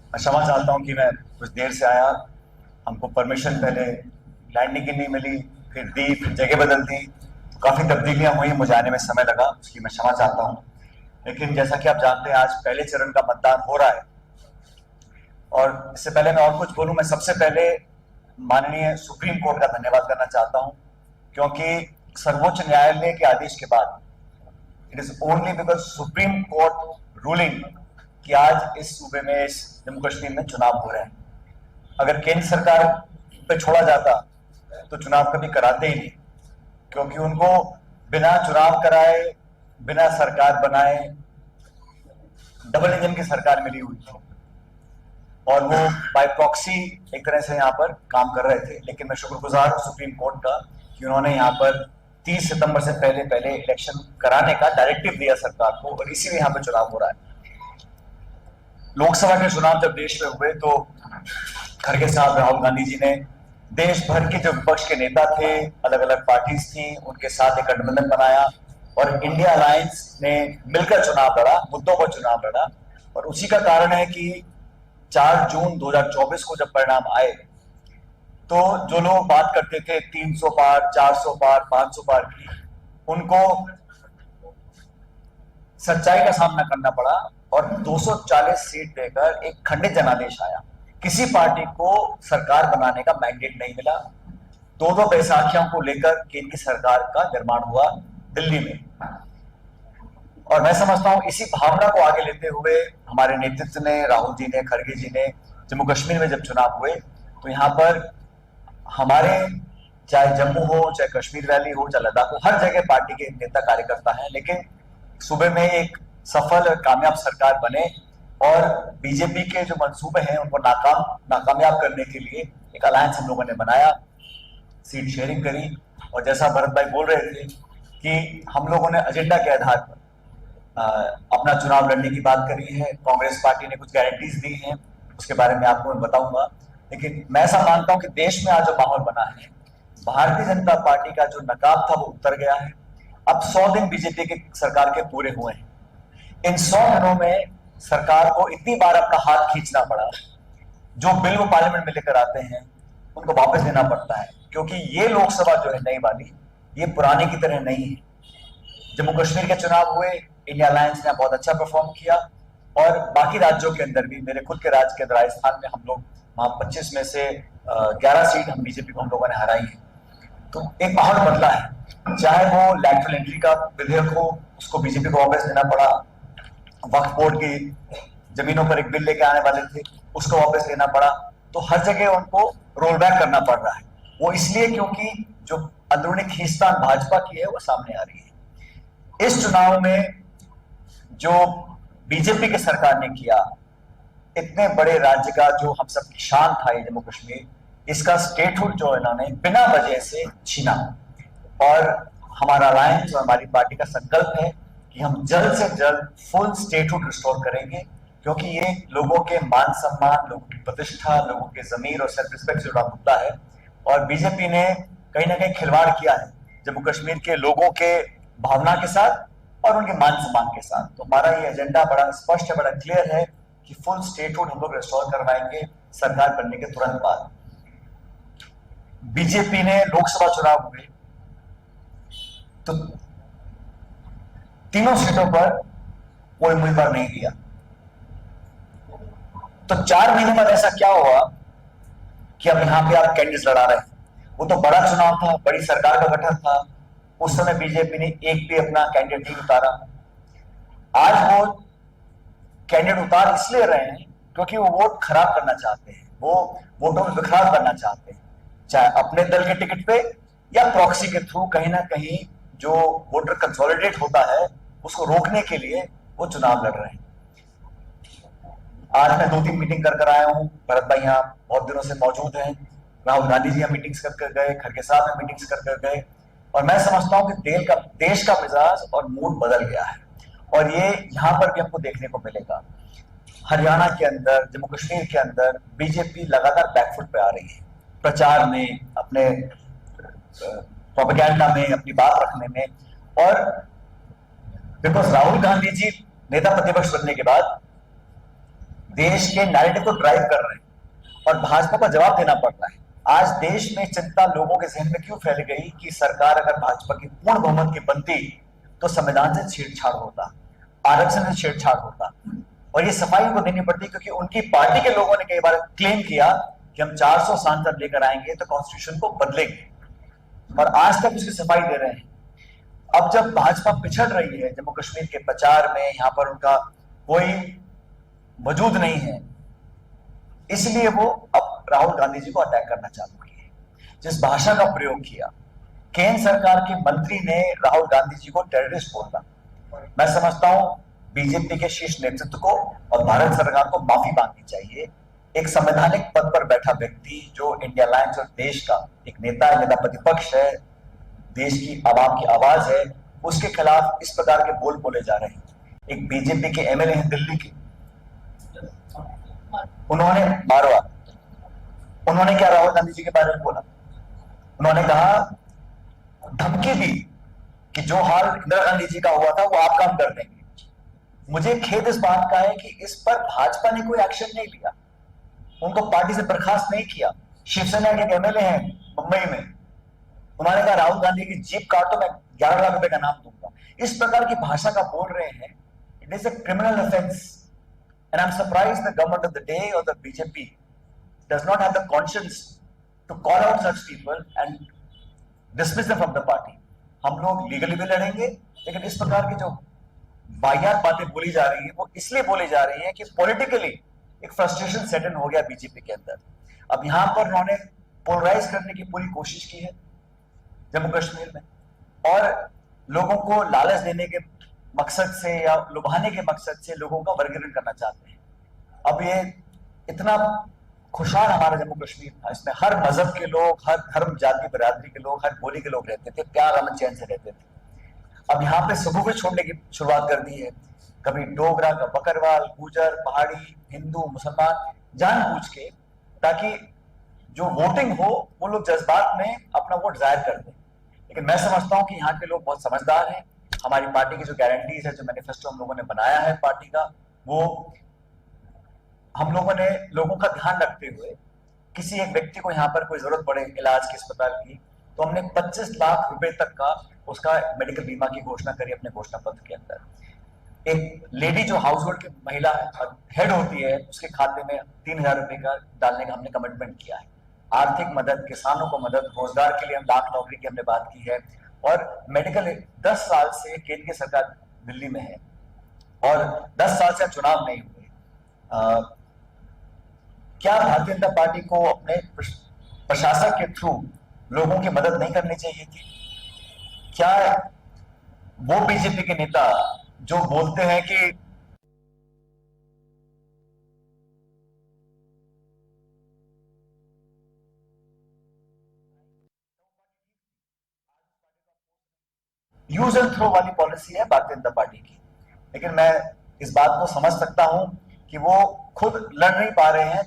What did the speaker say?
मैं क्षमा चाहता हूँ कि मैं कुछ देर से आया। हमको परमिशन पहले लैंडिंग की नहीं मिली, फिर दी, फिर जगह बदल दी, तो काफ़ी तब्दीलियां हुई, मुझे आने में समय लगा, उसकी मैं क्षमा चाहता हूँ। लेकिन जैसा कि आप जानते हैं, आज पहले चरण का मतदान हो रहा है। और इससे पहले मैं और कुछ बोलूं, मैं सबसे पहले माननीय सुप्रीम कोर्ट का धन्यवाद करना चाहता हूं, क्योंकि सर्वोच्च न्यायालय के आदेश के बाद it is only because supreme court ruling कि आज इस सूबे में, इस जम्मू कश्मीर में चुनाव हो रहे हैं। अगर केंद्र सरकार पे छोड़ा जाता तो चुनाव कभी कराते ही नहीं, क्योंकि उनको बिना चुनाव कराए, बिना सरकार बनाए, डबल इंजन की सरकार मिली हुई थी और वो बाय प्रॉक्सी एक तरह से यहाँ पर काम कर रहे थे। लेकिन मैं शुक्रगुजार हूँ सुप्रीम कोर्ट का कि उन्होंने यहाँ पर 30 सितंबर से पहले पहले इलेक्शन कराने का डायरेक्टिव दिया सरकार को, और इसीलिए यहाँ पर चुनाव हो रहा है। लोकसभा के चुनाव जब देश में हुए तो खड़गे साहब, राहुल गांधी जी ने देश भर के जो विपक्ष के नेता थे, अलग अलग पार्टीज थी, उनके साथ एक गठबंधन बनाया और इंडिया अलायंस ने मिलकर चुनाव लड़ा, मुद्दों पर चुनाव लड़ा। और उसी का कारण है कि 4 जून 2024 को जब परिणाम आए तो जो लोग बात करते थे 300 पार, 400 पार, 500 पार की, उनको सच्चाई का सामना करना पड़ा और 240 सीट देकर एक खंडित जनादेश आया। किसी पार्टी को सरकार बनाने का मैंडेट नहीं मिला। दो दो बैसाखियों को लेकर केंद्र की सरकार का निर्माण हुआ दिल्ली में। और मैं समझता हूं इसी भावना को आगे लेते हुए हमारे नेतृत्व ने, राहुल जी ने, खड़गे जी ने, जम्मू कश्मीर में जब चुनाव हुए तो यहाँ पर हमारे, चाहे जम्मू हो, चाहे कश्मीर वैली हो, चाहे लद्दाख हो, हर जगह पार्टी के नेता कार्यकर्ता हैं। लेकिन सूबे में एक सफल और कामयाब सरकार बने और बीजेपी के जो मंसूबे हैं उनको नाकामयाब करने के लिए एक अलायंस हम लोगों ने बनाया, सीट शेयरिंग करी। और जैसा भरत भाई बोल रहे थे कि हम लोगों ने एजेंडा के आधार पर अपना चुनाव लड़ने की बात करी है। कांग्रेस पार्टी ने कुछ गारंटीज दी हैं, उसके बारे में आपको मैं बताऊंगा। लेकिन मैं ऐसा मानता हूं कि देश में आज जो माहौल बना है, भारतीय जनता पार्टी का जो नकाब था वो उतर गया है। अब 100 दिन बीजेपी की सरकार के पूरे हुए हैं। इन 100 दिनों में सरकार को इतनी बार अपना हाथ खींचना पड़ा, जो बिल वो पार्लियामेंट में लेकर आते हैं उनको वापस देना पड़ता है, क्योंकि ये लोकसभा जो है नई वाली, ये पुराने की तरह नहीं है। जम्मू कश्मीर के चुनाव हुए, इंडिया अलायंस ने बहुत अच्छा परफॉर्म किया और बाकी राज्यों के अंदर भी, मेरे खुद के राज्य के राजस्थान में हम लोग वहां 25 में से 11 सीट हम बीजेपी को हम लोगों ने हराई है। तो एक माहौल बदला है। चाहे वो लैटरल एंट्री का विधेयक हो, उसको बीजेपी को वापस देना पड़ा। वक्फ बोर्ड की जमीनों पर एक बिल लेके आने वाले थे, उसको वापस लेना पड़ा। तो हर जगह उनको रोल बैक करना पड़ रहा है। वो इसलिए क्योंकि जो अंदरूनी खींचतान भाजपा की है वो सामने आ रही है। इस चुनाव में जो बीजेपी की सरकार ने किया, इतने बड़े राज्य का जो हम सब की शान था ये जम्मू कश्मीर, इसका स्टेटहुड जो इन्होंने बिना वजह से छीना। और हमारा अलायंस और हमारी पार्टी का संकल्प है कि हम जल्द से जल्द फुल स्टेटहुड रिस्टोर करेंगे, क्योंकि ये लोगों के मान सम्मान, लोगों की प्रतिष्ठा, लोगों के जमीर और सेल्फ रिस्पेक्ट से जुड़ा मुद्दा है। और बीजेपी ने कहीं ना कहीं खिलवाड़ किया है जम्मू कश्मीर के लोगों के भावना के साथ और उनके मान सम्मान के साथ। तो हमारा ये एजेंडा बड़ा स्पष्ट है, बड़ा क्लियर है कि फुल स्टेटहुड हम लोग रिस्टोर करवाएंगे सरकार बनने के तुरंत बाद। बीजेपी ने लोकसभा चुनाव हुए तो तीनों सीटों पर कोई उम्मीदवार नहीं दिया। तो 4 महीने बाद ऐसा क्या हुआ कि अब यहां पे आप कैंडिडेट लड़ा रहे हैं। वो तो बड़ा चुनाव था, बड़ी सरकार का गठन था, उस समय बीजेपी ने एक भी अपना कैंडिडेट नहीं उतारा। आज वो कैंडिडेट उतार इसलिए रहे हैं क्योंकि वो वोट खराब करना चाहते हैं, वो वोटों में बिखराव करना चाहते हैं, चाहे अपने दल के टिकट पे या प्रॉक्सी के थ्रू। कहीं ना कहीं जो वोटर कंसोलिडेट होता है उसको रोकने के लिए वो चुनाव लड़ रहे हैं। आज मैं 2-3 मीटिंग कर आया हूं। भरत भाई यहाँ बहुत दिनों से मौजूद हैं, राहुल गांधी जी यहाँ मीटिंग्स कर गए, खड़गे साहब में मीटिंग्स कर गए। और मैं समझता हूं कि देश का मिजाज और मूड बदल गया है और ये यहां पर भी हमको देखने को मिलेगा। हरियाणा के अंदर, जम्मू कश्मीर के अंदर बीजेपी लगातार बैकफुट पे आ रही है, प्रचार में, अपने प्रोपेगेंडा में, अपनी बात रखने में। और बिकॉज राहुल गांधी जी नेता प्रतिपक्ष बनने के बाद देश के नैरेटिव को ड्राइव कर रहे हैं और भाजपा को जवाब देना पड़ रहा है। आज देश में चिंता लोगों के जहन में क्यों फैल गई कि सरकार अगर भाजपा की पूर्ण बहुमत की बनती तो संविधान से छेड़छाड़ होता, आरक्षण से छेड़छाड़ होता। और ये सफाई उनको देनी पड़ती क्योंकि उनकी पार्टी के लोगों ने कई बार क्लेम किया कि हम 400 सांसद लेकर आएंगे तो कॉन्स्टिट्यूशन को बदलेंगे, और आज तक उसकी सफाई दे रहे हैं। अब जब भाजपा पिछड़ रही है जम्मू कश्मीर के प्रचार में, यहां पर उनका कोई वजूद नहीं है, इसलिए वो अब राहुल गांधी जी को अटैक करना चालू किए। जिस भाषा का प्रयोग किया, केंद्र सरकार के मंत्री ने राहुल गांधी जी को टेररिस्ट बोला। मैं समझता हूं बीजेपी के शीर्ष नेतृत्व को और भारत सरकार को माफी मांगनी चाहिए। एक संवैधानिक पद पर बैठा व्यक्ति जो इंडिया अलायंस और देश का एक नेता है, नेता प्रतिपक्ष है, देश की आवाम की आवाज है, उसके खिलाफ इस प्रकार के बोल बोले जा रहे हैं। एक बीजेपी के एमएलए हैं दिल्ली के, उन्होंने मारवा, उन्होंने क्या राहुल गांधी जी के बारे में बोला? उन्होंने कहा, धमकी दी कि जो हाल इंदिरा गांधी जी का हुआ था वो आप काम कर देंगे। मुझे खेद इस बात का है कि इस पर भाजपा ने कोई एक्शन नहीं लिया, उनको पार्टी से बर्खास्त नहीं किया। शिवसेना के एमएलए हैं मुंबई में, उन्होंने कहा राहुल गांधी की जीप काटो, मैं 11 लाख रुपए का नाम दूंगा। इस प्रकार की भाषा का बोल रहे हैं। It is a criminal offence and I am surprised the government of the day और the BJP does not have the conscience to call out such people and dismiss them from the party. हम लोग legally भी लड़ेंगे, लेकिन इस प्रकार की जो वाहियात बातें बोली जा रही है वो इसलिए बोली जा रही है कि पॉलिटिकली एक फ्रस्ट्रेशन सेट इन हो गया बीजेपी के अंदर। अब यहां पर उन्होंने पोलराइज करने की पूरी कोशिश की है जम्मू कश्मीर में, और लोगों को लालच देने के मकसद से या लुभाने के मकसद से लोगों का वर्गीकरण करना चाहते हैं। अब ये इतना खुशहाल हमारा जम्मू कश्मीर था, इसमें हर मजहब के लोग, हर धर्म जाति बिरादरी के लोग, हर बोली के लोग रहते थे, प्यार अमन चैन से रहते थे। अब यहाँ पे सबूत छोड़ने की शुरुआत कर दी है। कभी डोगरा का बकरवाल, गुजर, पहाड़ी, हिंदू, मुसलमान, जानबूझ के, ताकि जो वोटिंग हो वो लोग जज्बात में अपना वोट जाहिर कर दें। लेकिन मैं समझता हूं कि यहाँ के लोग बहुत समझदार हैं। हमारी पार्टी की जो गारंटीज है, जो मैनिफेस्टो हम लोगों ने बनाया है पार्टी का, वो हम लोगों ने लोगों का ध्यान रखते हुए, किसी एक व्यक्ति को यहाँ पर कोई जरूरत पड़े इलाज की, अस्पताल की, तो हमने 25 लाख रुपए तक का उसका मेडिकल बीमा की घोषणा करी अपने घोषणा पत्र के अंदर। एक लेडी जो हाउस होल्ड की महिला हेड होती है, उसके खाते में 3,000 रुपए का डालने का हमने कमिटमेंट किया है। आर्थिक मदद, किसानों को मदद, रोजगार के लिए हम लाख नौकरी की हमने बात की है। और मेडिकल 10 साल से केंद्र की सरकार दिल्ली में है और 10 साल से चुनाव नहीं हुए। क्या भारतीय जनता पार्टी को अपने प्रशासन के थ्रू लोगों की मदद नहीं करनी चाहिए थी? क्या वो बीजेपी के नेता जो बोलते हैं कि यूज एंड थ्रो वाली पॉलिसी है भारतीय जनता पार्टी की, लेकिन मैं इस बात को समझ सकता हूं कि वो खुद लड़ नहीं पा रहे हैं